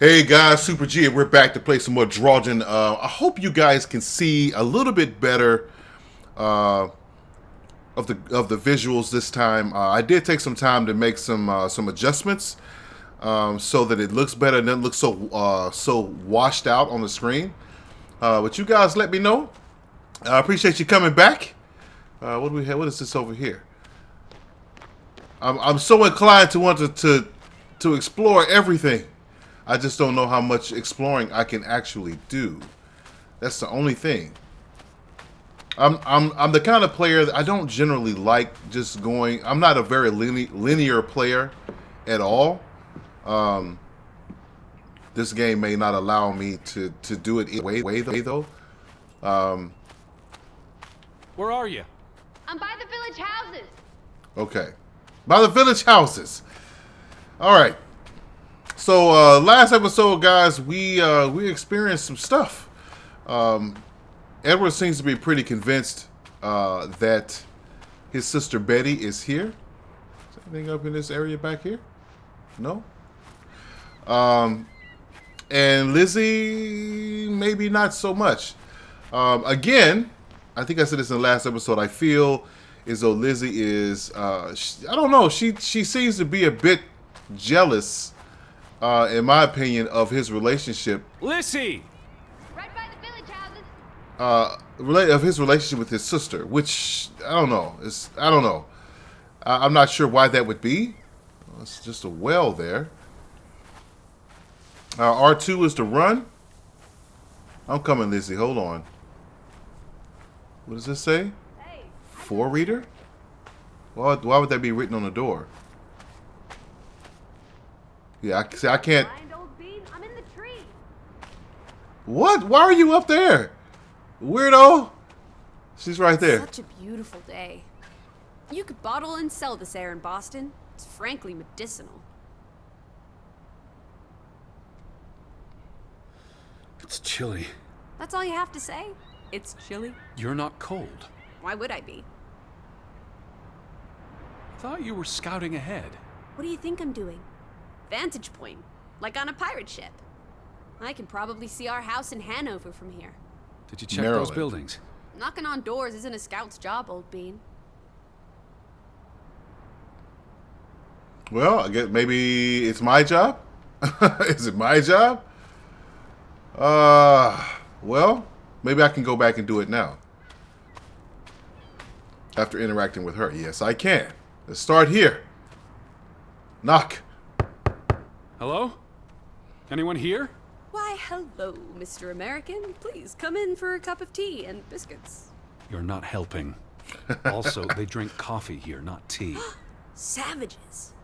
Hey guys, Super G, and we're back to play some more Draugen. I hope you guys can see a little bit better uh, of the visuals this time. I did take some time to make some adjustments so that it looks better and doesn't look so washed out on the screen. But you guys, let me know. I appreciate you coming back. What do we have? What is this over here? I'm so inclined to want to explore everything. I just don't know how much exploring I can actually do. That's the only thing. I'm the kind of player that I don't generally like just going. I'm not a very linear player at all. This game may not allow me to do it either way though. Where are you? I'm by the village houses. Okay, by the village houses. All right. So last episode, guys, we experienced some stuff. Edward seems to be pretty convinced that his sister Betty is here. Is anything up in this area back here? No. And Lizzie, maybe not so much. Again, I think I said this in the last episode. I feel as though Lizzie is, I don't know. She seems to be a bit jealous. In my opinion, of his relationship. Lissie! Right by the village houses. Of his relationship with his sister, which I don't know. I don't know. I'm not sure why that would be. Well, it's just a well there. R2 is to run. I'm coming, Lizzie. Hold on. What does this say? Hey. For reader? Why would that be written on the door? Yeah, I can't. Blind old bean, I'm in the tree. What? Why are you up there? Weirdo. She's right there. Such a beautiful day. You could bottle and sell this air in Boston. It's frankly medicinal. It's chilly. That's all you have to say? It's chilly? You're not cold. Why would I be? Thought you were scouting ahead. What do you think I'm doing? Vantage point, like on a pirate ship. I can probably see our house in Hanover from here. Did you check Maryland. those buildings? Knocking on doors isn't a scout's job, old bean. Well, I guess maybe it's my job. Is it my job? Well, maybe I can go back and do it now. After interacting with her. Yes, I can. Let's start here. Knock. Hello? Anyone here? Why, hello, Mr. American. Please come in for a cup of tea and biscuits. You're not helping. Also, they drink coffee here, not tea. Savages.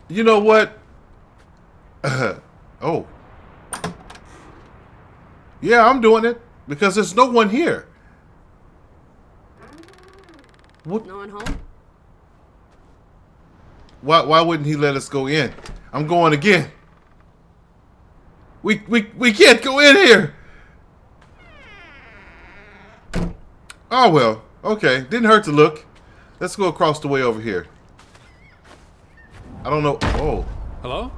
You know what? Oh. Yeah, I'm doing it. Because there's no one here. What? No one home? Why wouldn't he let us go in? I'm going again. We can't go in here. Oh well. Okay. Didn't hurt to look. Let's go across the way over here. I don't know. Oh. Hello?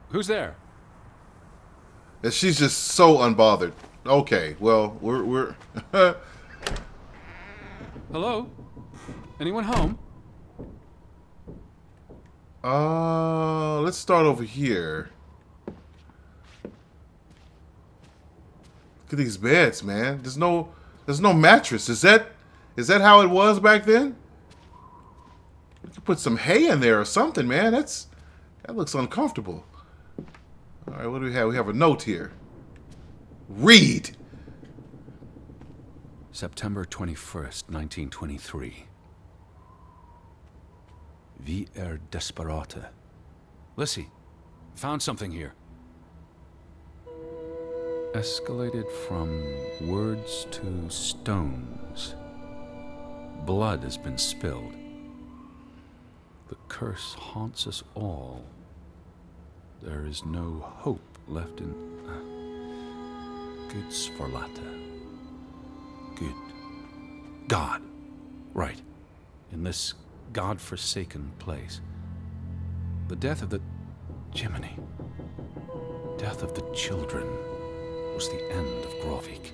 Who's there? She's just so unbothered. Okay. Well, we're Hello? Anyone home? Let's start over here. Look at these beds, man. There's no mattress. Is that how it was back then? You could put some hay in there or something, man. That looks uncomfortable. All right, what do we have? We have a note here. Read. September 21st, 1923. Vi desperata. Lissie, found something here. Escalated from words to stones. Blood has been spilled. The curse haunts us all. There is no hope left in... Good Sforlata. Good. God. Right. In this God-forsaken place. The death of the... Jiminy. Death of the children was the end of Graavik.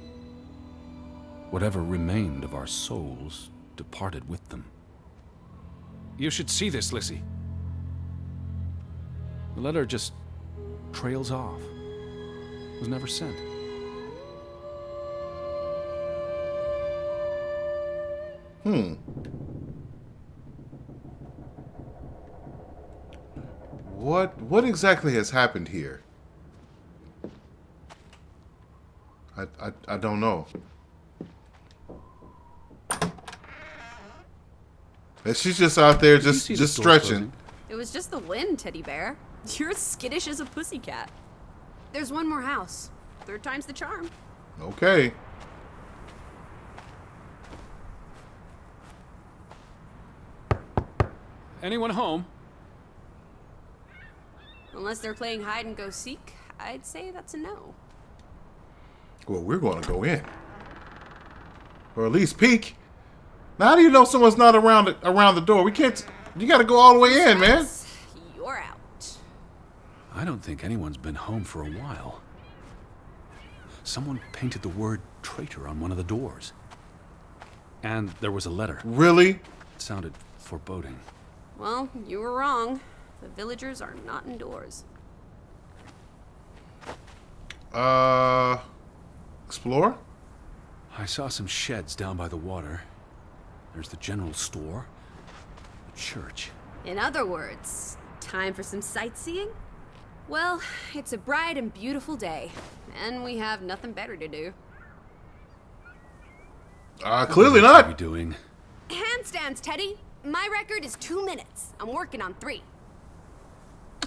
Whatever remained of our souls departed with them. You should see this, Lissie. The letter just trails off. Was never sent. What exactly has happened here? I don't know. And she's just out there just stretching. It was just the wind, teddy bear. You're as skittish as a pussycat. There's one more house. Third time's the charm. Okay. Anyone home? Unless they're playing hide and go seek, I'd say that's a no. Well, we're going to go in. Or at least peek. Now, how do you know someone's not around the door? We can't... You got to go all the way in, man. You're out. I don't think anyone's been home for a while. Someone painted the word traitor on one of the doors. And there was a letter. Really? It sounded foreboding. Well, you were wrong. The villagers are not indoors. Explore? I saw some sheds down by the water. There's the general store. The church. In other words, time for some sightseeing? Well, it's a bright and beautiful day, and we have nothing better to do. Clearly What are we not. doing? Handstands, Teddy. My record is 2 minutes. I'm working on 3.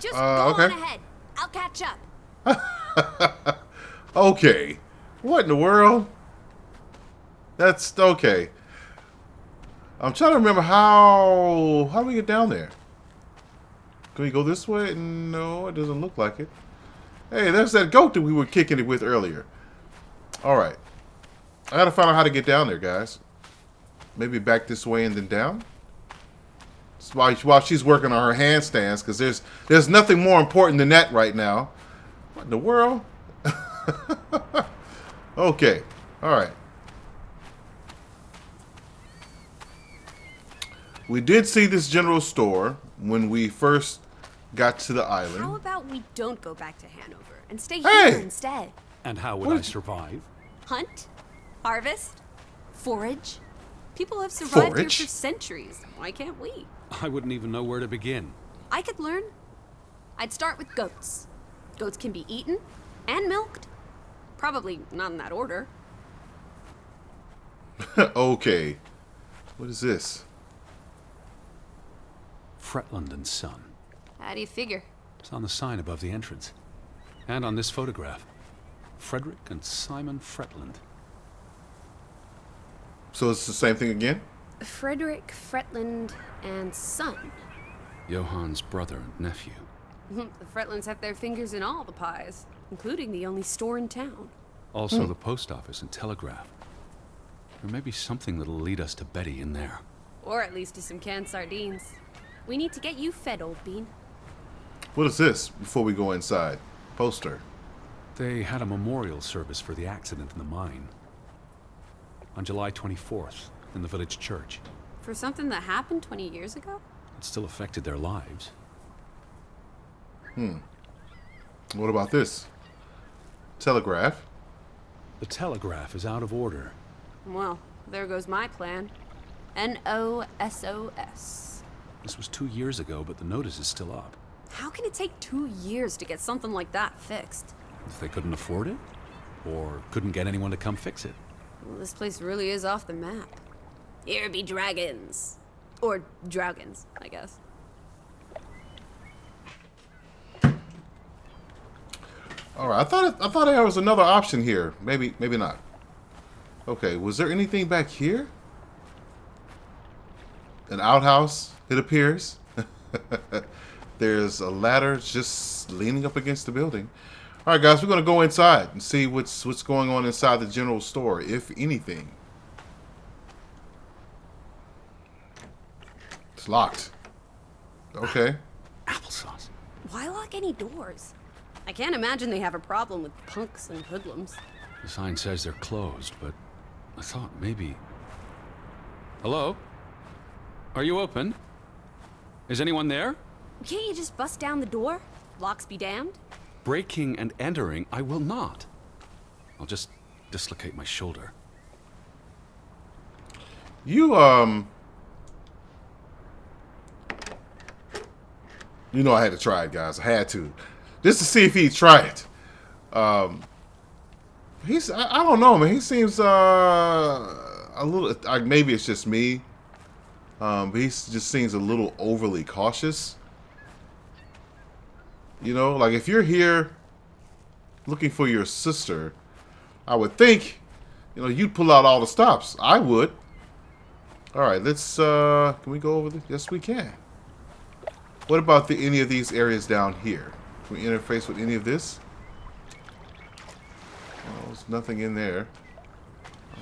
Just go okay. on ahead. I'll catch up. Okay. What in the world? That's okay. I'm trying to remember how do we get down there? Can we go this way? No, it doesn't look like it. Hey, there's that goat that we were kicking it with earlier. All right. I got to find out how to get down there, guys. Maybe back this way and then down? While she's working on her handstands, because there's nothing more important than that right now. What in the world? Okay. All right. We did see this general store when we first got to the island. How about we don't go back to Hanover and stay Hey! here instead? And how would I survive? Hunt, harvest, forage. People have survived Forage? here for centuries. Why can't we? I wouldn't even know where to begin. I could learn. I'd start with goats. Goats can be eaten and milked. Probably not in that order. Okay. What is this? Fretland and Son. How do you figure? It's on the sign above the entrance. And on this photograph. Frederick and Simon Fretland. So it's the same thing again? Frederick Fretland and Son. Johann's brother and nephew. The Fretlands have their fingers in all the pies, including the only store in town. Also the post office and telegraph. There may be something that'll lead us to Betty in there. Or at least to some canned sardines. We need to get you fed, old bean. What is this before we go inside? Poster. They had a memorial service for the accident in the mine. On July 24th, in the village church. For something that happened 20 years ago? It still affected their lives. What about this? Telegraph. The telegraph is out of order. Well, there goes my plan. NOSOS. This was 2 years ago, but the notice is still up. How can it take 2 years to get something like that fixed? If they couldn't afford it? Or couldn't get anyone to come fix it? Well, this place really is off the map. Here be dragons. Or Draugans, I guess. All right. I thought there was another option here. Maybe not. Okay. Was there anything back here? An outhouse, it appears. There's a ladder just leaning up against the building. All right, guys, we're going to go inside and see what's going on inside the general store, if anything. It's locked. Okay. Apples. sauce. Why lock any doors? I can't imagine they have a problem with punks and hoodlums. The sign says they're closed, but I thought maybe... Hello? Are you open? Is anyone there? Can't you just bust down the door? Locks be damned. Breaking and entering, I will not. I'll just dislocate my shoulder. You know I had to try it, guys. I had to. Just to see if he'd try it. I don't know, man. He seems a little, maybe it's just me. But he just seems a little overly cautious. You know, like if you're here looking for your sister, I would think, you know, you'd pull out all the stops. I would. All right, let's, can we go over this? Yes, we can. What about any of these areas down here? Can we interface with any of this? Oh, there's nothing in there.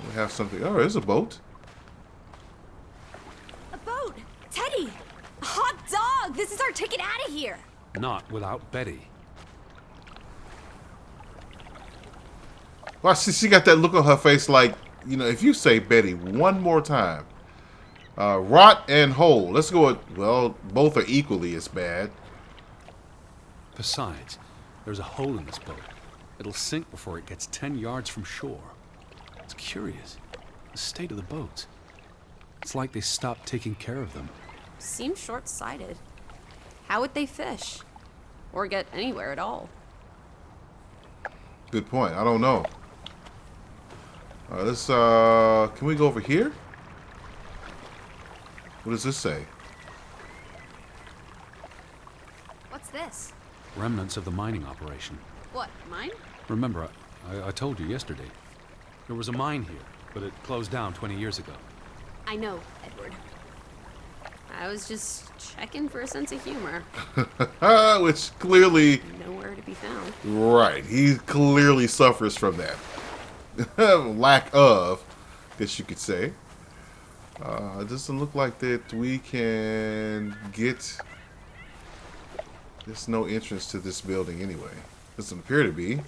We have something. Oh, there's a boat. A boat! Teddy! A hot dog! This is our ticket out of here! Not without Betty. Well, she got that look on her face like, you know, if you say Betty one more time. Rot and hole. Let's go with, well, both are equally as bad. Besides, there's a hole in this boat. It'll sink before it gets 10 yards from shore. It's curious. The state of the boats. It's like they stopped taking care of them. Seems short-sighted. How would they fish? Or get anywhere at all? Good point. I don't know. All right, let's, can we go over here? What does this say? What's this? Remnants of the mining operation. What, mine? Remember, I told you yesterday. There was a mine here, but it closed down 20 years ago. I know, Edward. I was just checking for a sense of humor. Which clearly... Nowhere to be found. Right. He clearly suffers from that. Lack of, I guess you could say. It doesn't look like that we can get... There's no entrance to this building anyway. Doesn't appear to be.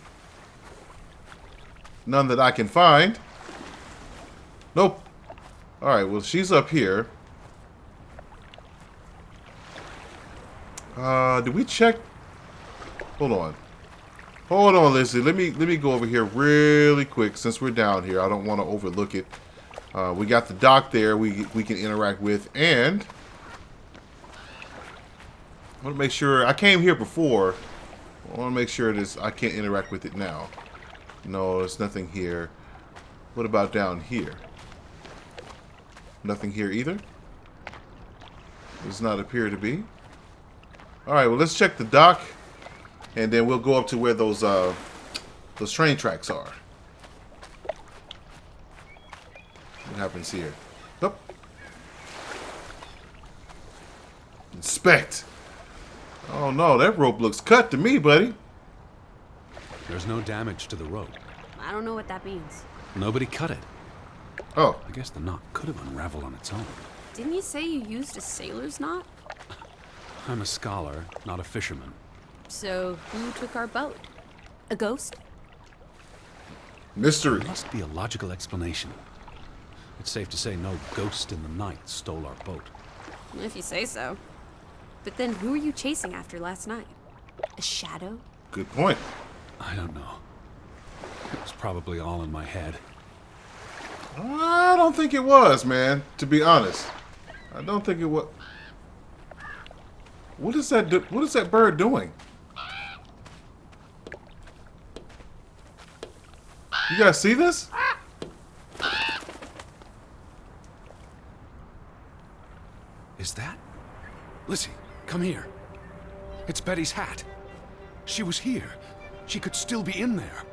None that I can find. Nope. Alright, well, she's up here. Did we check? Hold on. Hold on, Lissie. Let me go over here really quick since we're down here. I don't want to overlook it. We got the dock there we can interact with, and I want to make sure I came here before. I want to make sure I can't interact with it now. No, there's nothing here. What about down here? Nothing here either? Does not appear to be. Alright, well, let's check the dock, and then we'll go up to where those train tracks are. What happens here? Oh. Inspect. Oh no, that rope looks cut to me, buddy. There's no damage to the rope. I don't know what that means. Nobody cut it. Oh. I guess the knot could have unraveled on its own. Didn't you say you used a sailor's knot? I'm a scholar, not a fisherman. So, who took our boat? A ghost? Mystery. There must be a logical explanation. It's safe to say no ghost in the night stole our boat. If you say so. But then who were you chasing after last night? A shadow? Good point. I don't know. It was probably all in my head. I don't think it was, man. To be honest, I don't think it was. What is that? What is that bird doing? You guys see this? Is that? Lissie, come here. It's Betty's hat. She was here. She could still be in there.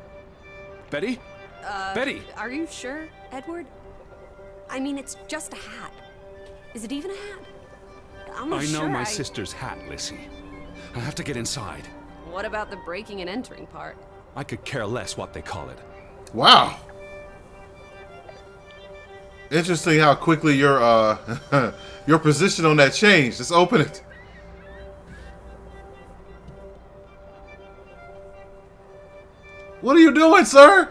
Betty? Betty! Are you sure, Edward? I mean, it's just a hat. Is it even a hat? I'm not I know sure my sister's hat, Lissie. I have to get inside. What about the breaking and entering part? I could care less what they call it. Wow. Interesting how quickly your your position on that changed. Let's open it. What are you doing, sir?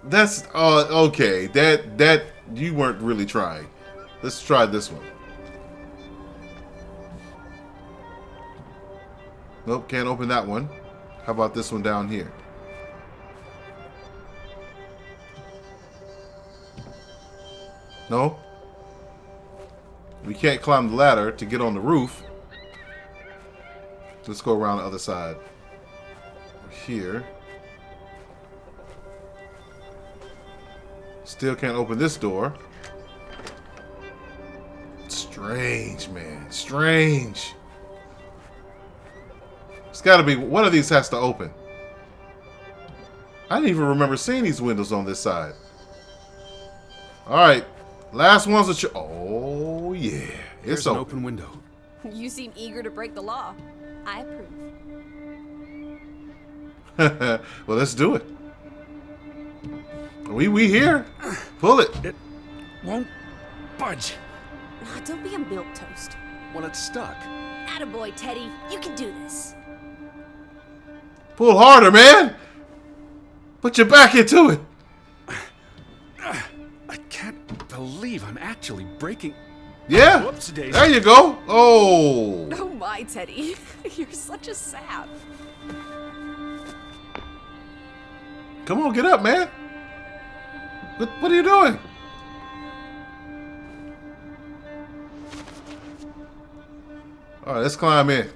That's okay. That you weren't really trying. Let's try this one. Nope, can't open that one. How about this one down here? No? We can't climb the ladder to get on the roof. Let's go around the other side. Here. Still can't open this door. Strange, man. Strange. It's got to be... One of these has to open. I didn't even remember seeing these windows on this side. Alright. Last one's a... Oh, yeah. Here's It's an open. open window. You seem eager to break the law. I approve. Well, let's do it. We here. Pull it. It won't budge. Nah, don't be a milquetoast. Well, it's stuck. Attaboy, Teddy. You can do this. Pull harder, man. Put your back into it. I can't believe I'm actually breaking. Yeah. Whoopsie-daisy. There you go. Oh. Oh my, Teddy. You're such a sap. Come on, get up, man. What are you doing? All right, let's climb in.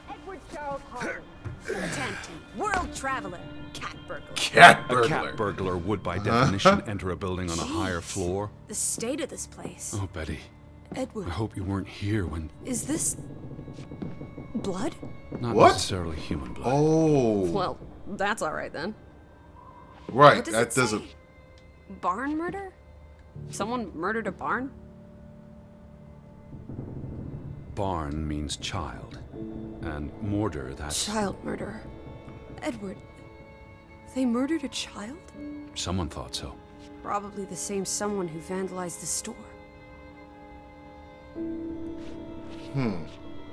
Edward Charles Harden. Dilettante, world traveler, cat burglar. Cat A burglar. cat burglar would, by definition, enter a building on a higher floor. The state of this place. Oh, Betty, Edward, I hope you weren't here when... is this blood? Not What? necessarily human blood. Oh. Well, that's all right then. Right. What does That it doesn't. say? Barn murder? Someone murdered a barn? Barn means child. And mortar, that's... Child murder. Edward, they murdered a child? Someone thought so. Probably the same someone who vandalized the store.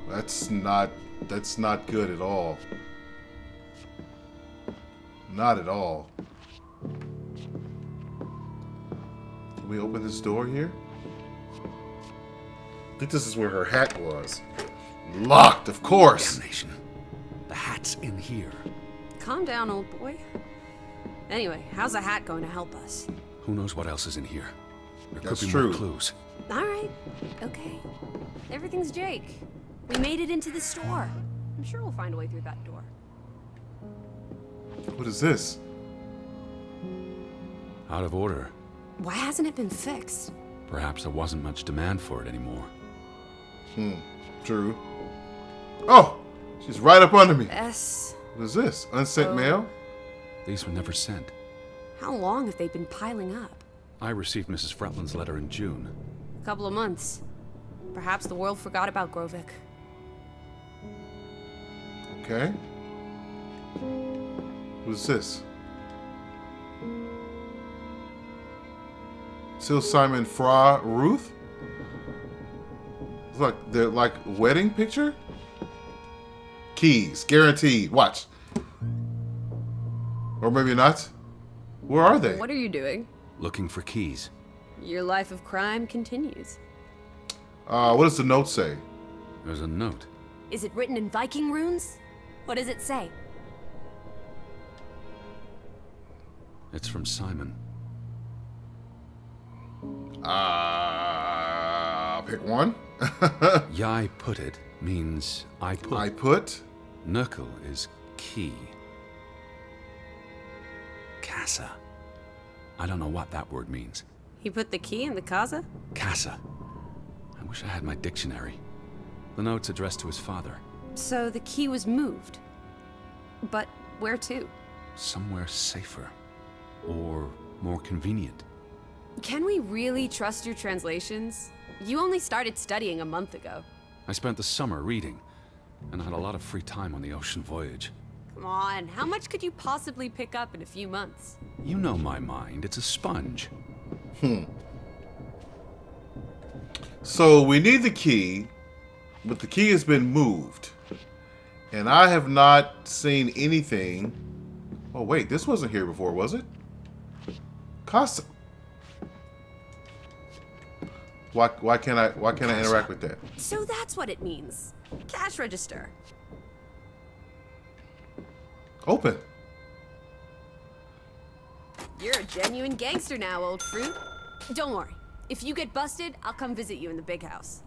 That's not good at all. Not at all. Can we open this door here? I think this is where her hat was. Locked, of course. Damnation. The hat's in here. Calm down, old boy. Anyway, how's a hat going to help us? Who knows what else is in here? There That's could be true. more clues. All right. Okay. Everything's Jake. We made it into the store. I'm sure we'll find a way through that door. What is this? Out of order. Why hasn't it been fixed? Perhaps there wasn't much demand for it anymore. True. Oh, she's right up under me. S. What is this? Unsent Oh. mail? These were never sent. How long have they been piling up? I received Mrs. Fretland's letter in June. A couple of months. Perhaps the world forgot about Graavik. Okay. Who's this? Still Simon Fra Ruth? It's like they're like wedding picture? Keys, guaranteed. Watch. Or maybe not. Where are they? What are you doing? Looking for keys. Your life of crime continues. What does the note say? There's a note. Is it written in Viking runes? What does it say? It's from Simon. Pick one. Yai put it means I put. I put. Knuckle is key. Casa. I don't know what that word means. He put the key in the casa? Casa. I wish I had my dictionary. The note's addressed to his father. So the key was moved. But where to? Somewhere safer. Or more convenient. Can we really trust your translations? You only started studying a month ago. I spent the summer reading, and I had a lot of free time on the ocean voyage. Come on, how much could you possibly pick up in a few months? You know my mind, it's a sponge. So we need the key, but the key has been moved. And I have not seen anything. Oh wait, this wasn't here before, was it? Costa. Why can't I interact with that? So that's what it means. Cash register. Open. You're a genuine gangster now, old fruit. Don't worry. If you get busted, I'll come visit you in the big house.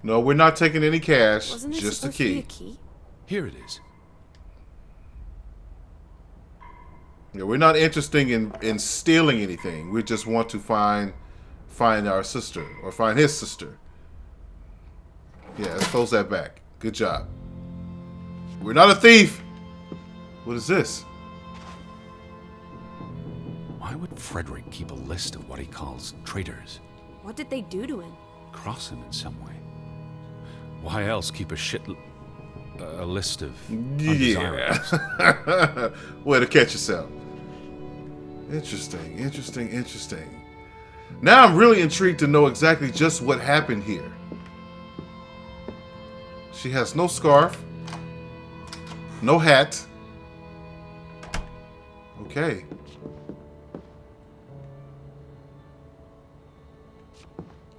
No, we're not taking any cash. Wasn't there just a supposed to be key. a key? Here it is. Yeah, we're not interested in stealing anything. We just want to find our sister or find his sister. Yeah, let's close that back. Good job. We're not a thief. What is this? Why would Frederick keep a list of what he calls traitors? What did they do to him? Cross him in some way. Why else keep a list of undesirables? Yeah. Way to catch yourself. Interesting. Now I'm really intrigued to know exactly just what happened here. She has no scarf, no hat. Okay.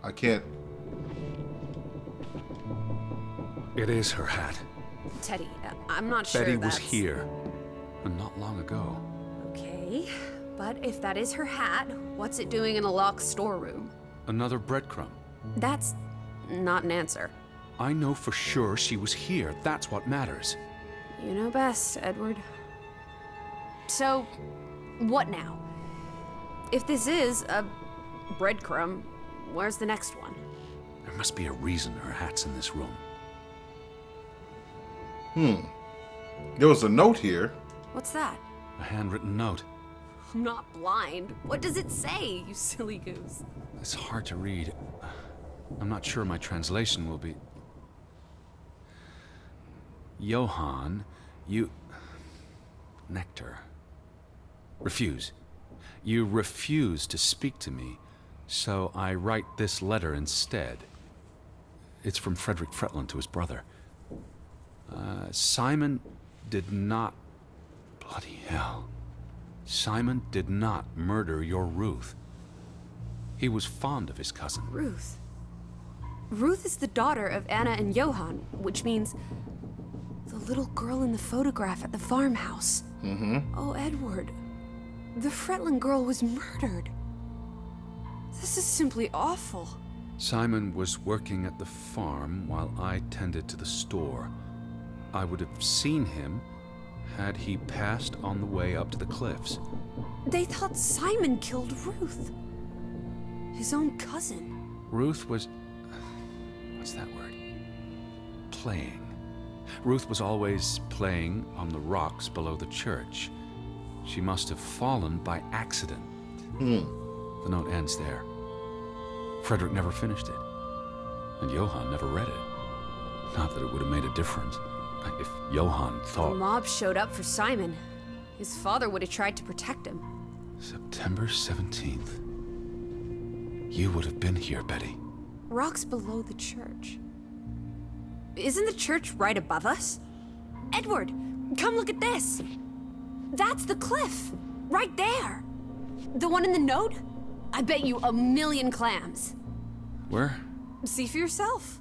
I can't. It is her hat. Teddy, I'm not sure Betty that's... was here, and not long ago. Okay, but if that is her hat, what's it doing in a locked storeroom? Another breadcrumb. That's not an answer. I know for sure she was here. That's what matters. You know best, Edward. So, what now? If this is a breadcrumb, where's the next one? There must be a reason her hat's in this room. There was a note here. What's that? A handwritten note. I'm not blind. What does it say, you silly goose? It's hard to read. I'm not sure my translation will be... Johann, you... Nectar. Refuse. You refuse to speak to me, so I write this letter instead. It's from Frederick Fretland to his brother. Simon did not... Bloody hell. Simon did not murder your Ruth. He was fond of his cousin. Ruth. Ruth is the daughter of Anna and Johann, which means the little girl in the photograph at the farmhouse. Oh, Edward. The Fretland girl was murdered. This is simply awful. Simon was working at the farm while I tended to the store. I would have seen him had he passed on the way up to the cliffs. They thought Simon killed Ruth. His own cousin. Ruth was... what's that word? Playing. Ruth was always playing on the rocks below the church. She must have fallen by accident. The note ends there. Frederick never finished it. And Johann never read it. Not that it would have made a difference. If Johann The thought... mob showed up for Simon. His father would have tried to protect him. September 17th. You would have been here, Betty. Rocks below the church. Isn't the church right above us? Edward, come look at this. That's the cliff. Right there. The one in the note? I bet you 1,000,000 clams. Where? See for yourself.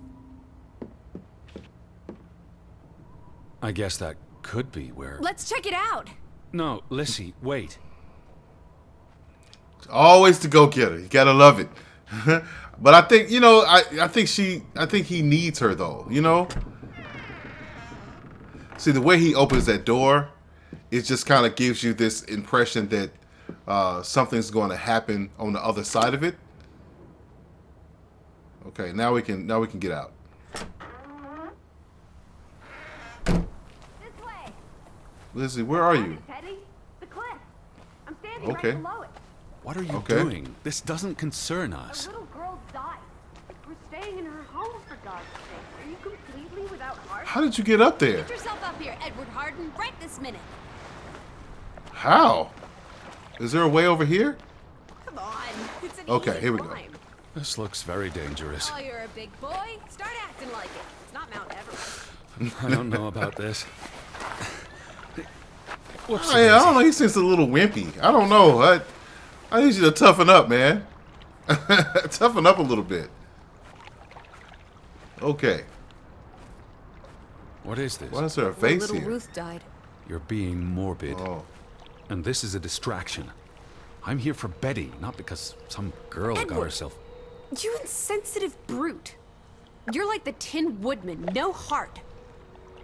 I guess that could be where... Let's check it out. No, Lissie, wait. Always the go-getter. You gotta love it. But I think, you know, I think he needs her though, you know? See, the way he opens that door, it just kind of gives you this impression that something's going to happen on the other side of it. Okay, now we can get out. This way. Lissie, where are you? Teddy, the cliff. I'm standing Okay. right below it. What are you Okay. doing? This doesn't concern A us. little girl died. We're staying in her home, for God's sake. Are you completely without heart? How did you get up there? Get yourself up here, Edward Harden, right this minute. How? Is there a way over here? Come on. It's an Okay, easy here we go. climb. This looks very dangerous. Oh, you're a big boy. Start acting like it. It's not Mount Everest. I don't know about this. Whoops. Hey, I don't know. He seems a little wimpy. I don't know. I need you to toughen up, man. Toughen up a little bit. Okay. What is this? Why is there a Well, face little here? Ruth died. You're being morbid. Oh. And this is a distraction. I'm here for Betty, not because some girl got Edward. herself... You insensitive brute. You're like the Tin Woodman, no heart.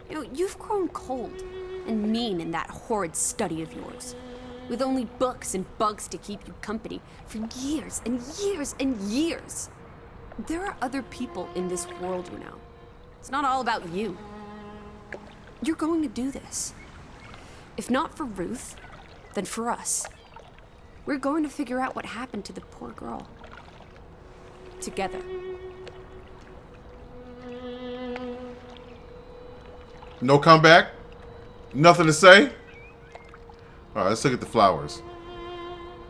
You know, you've grown cold and mean in that horrid study of yours, with only books and bugs to keep you company for years and years and years. There are other people in this world, you know. It's not all about you. You're going to do this. If not for Ruth, then for us. We're going to figure out what happened to the poor girl. Together. No comeback? Nothing to say? All right, let's look at the flowers.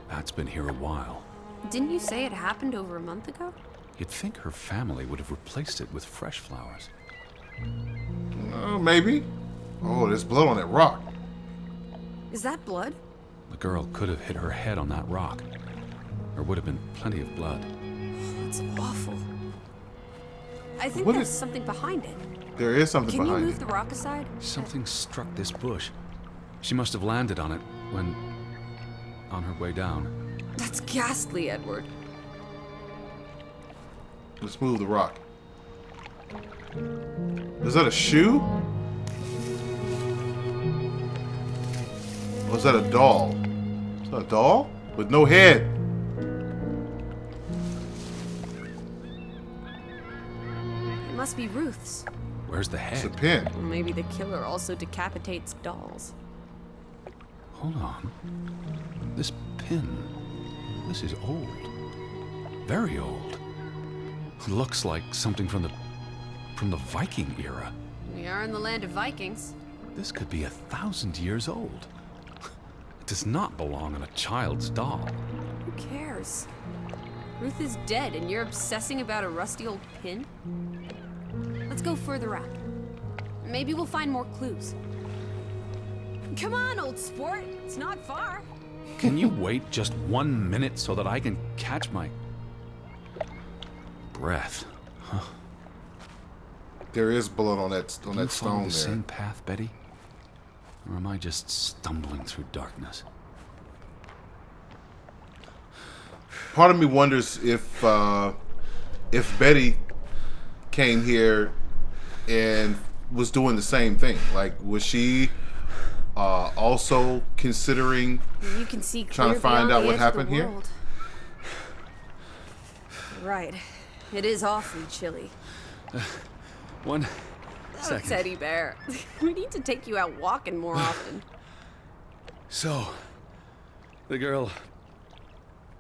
That's been here a while. Didn't you say it happened over a month ago? You'd think her family would have replaced it with fresh flowers. Maybe. Oh, there's blood on that rock. Is that blood? The girl could have hit her head on that rock. There would have been plenty of blood. That's awful. I think What there's is- something behind it. There is something Can you behind move it. the rock aside? Something struck this bush. She must have landed on it when... on her way down. That's ghastly, Edward. Let's move the rock. Is that a shoe? Or is that a doll? Is that a doll? With no head. It must be Ruth's. Where's the It's a head? pin. Or maybe the killer also decapitates dolls. Hold on. This pin... this is old. Very old. Looks like something from the Viking era. We are in the land of Vikings. This could be 1,000 years old. It does not belong on a child's doll. Who cares? Ruth is dead and you're obsessing about a rusty old pin? Let's go further out. Maybe we'll find more clues. Come on, old sport. It's not far. Can you wait just 1 minute so that I can catch my breath? There is blood on that Do you follow stone the there. same path, Betty? Or am I just stumbling through darkness? Part of me wonders if Betty came here and was doing the same thing. Like, was she also considering You can see Trying to clear find beyond out the what edge happened of the here? world. Right. It is awfully chilly. One Oh, second. Teddy Bear. We need to take you out walking more often. So, the girl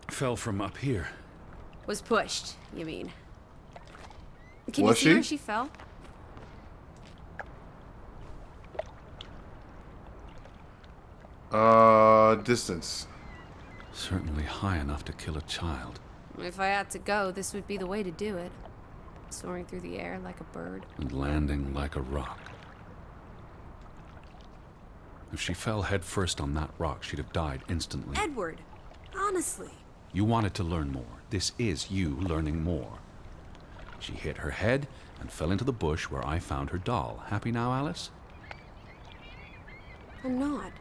fell from up here. Was pushed, you mean? Can Was you see she? where she fell? Distance. Certainly high enough to kill a child. If I had to go, this would be the way to do it. Soaring through the air like a bird. And landing like a rock. If she fell headfirst on that rock, she'd have died instantly. Edward, honestly. You wanted to learn more. This is you learning more. She hit her head and fell into the bush where I found her doll. Happy now, Alice? I'm not.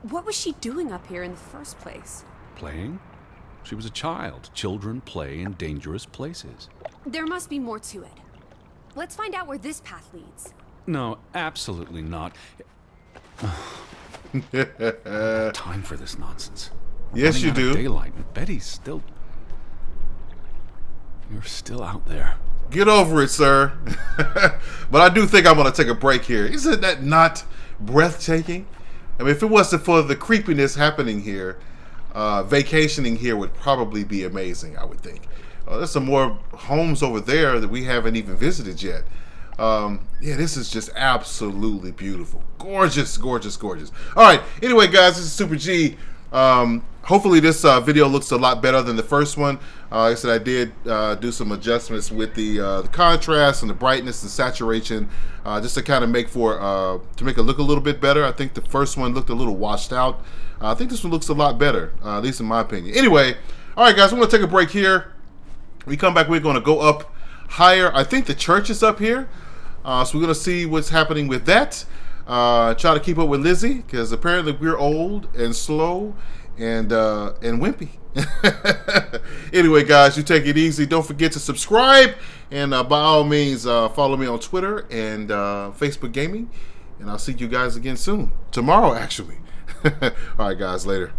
What was she doing up here in the first place? Playing? She was a child. Children play in dangerous places. There must be more to it. Let's find out where this path leads. No, absolutely not. Time for this nonsense. Yes, Running you out of do. Daylight, and Betty's still... You're still out there. Get over it, sir. But I do think I'm going to take a break here. Isn't that not breathtaking? I mean, if it wasn't for the creepiness happening here, vacationing here would probably be amazing, I would think. There's some more homes over there that we haven't even visited yet. Yeah, this is just absolutely beautiful. Gorgeous, gorgeous, gorgeous. All right. Anyway, guys, this is Super G. hopefully this video looks a lot better than the first one. Like I said, I did do some adjustments with the contrast and the brightness and saturation, just to kind of make to make it look a little bit better. I think the first one looked a little washed out. I think this one looks a lot better, at least in my opinion. Anyway, all right, guys, I'm going to take a break here. When we come back, we're going to go up higher. I think the church is up here, so we're going to see what's happening with that. Try to keep up with Lizzie, because apparently we're old and slow and wimpy. Anyway, guys, you take it easy. Don't forget to subscribe, and by all means, follow me on Twitter and Facebook Gaming. And I'll see you guys again soon. Tomorrow, actually. All right, guys, later.